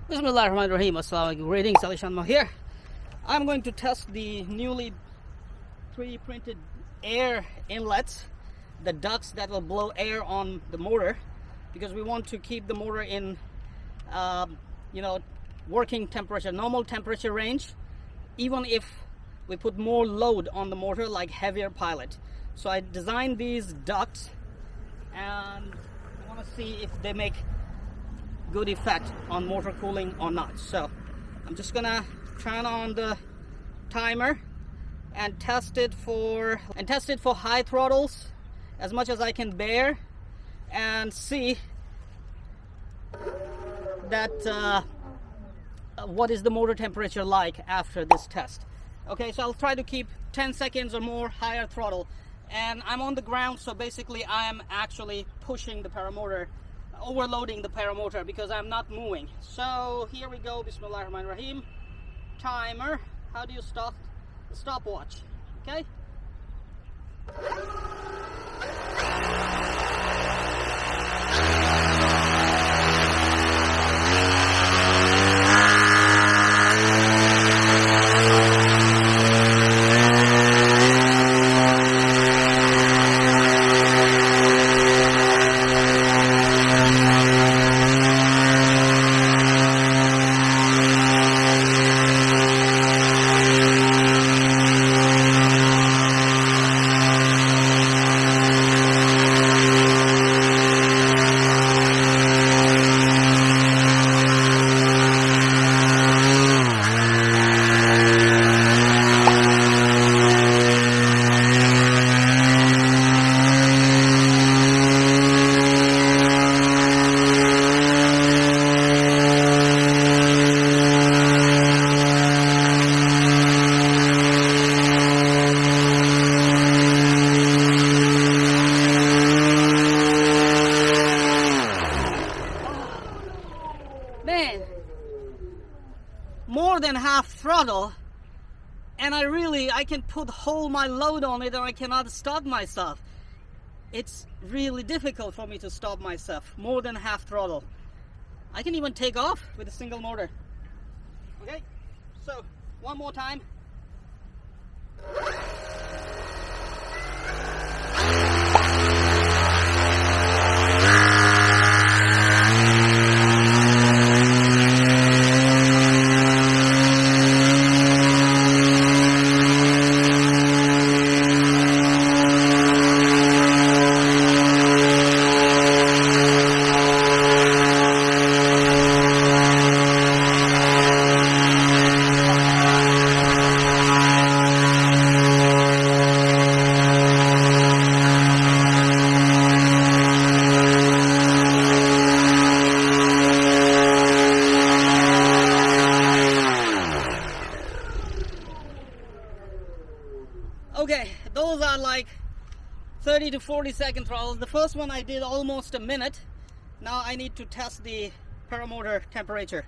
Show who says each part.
Speaker 1: Bismillahirrahmanirrahim. Assalamualaikum. Greetings, alishanmao here. I'm going to test the newly 3D printed air inlets, the ducts that will blow air on the motor, because we want to keep the motor in working temperature, normal temperature range, even if we put more load on the motor like heavier pilot. So I designed these ducts and I want to see if they make good effect on motor cooling or not. So I'm just gonna turn on the timer and test it for high throttles as much as I can bear, and see that what is the motor temperature like after this test. Okay, so I'll try to keep 10 seconds or more higher throttle, and I'm on the ground, so basically I am actually pushing the paramotor, overloading the paramotor, because I'm not moving. So here we go. Bismillahirrahmanirrahim. Timer. How do you stop the stopwatch? Okay. Man, more than half throttle, and I can put whole my load on it and I cannot stop myself. It's really difficult for me to stop myself. More than half throttle. I can even take off with a single motor. Okay, so one more time. Okay, those are like 30 to 40 second throttles. The first one I did almost a minute. Now I need to test the paramotor temperature.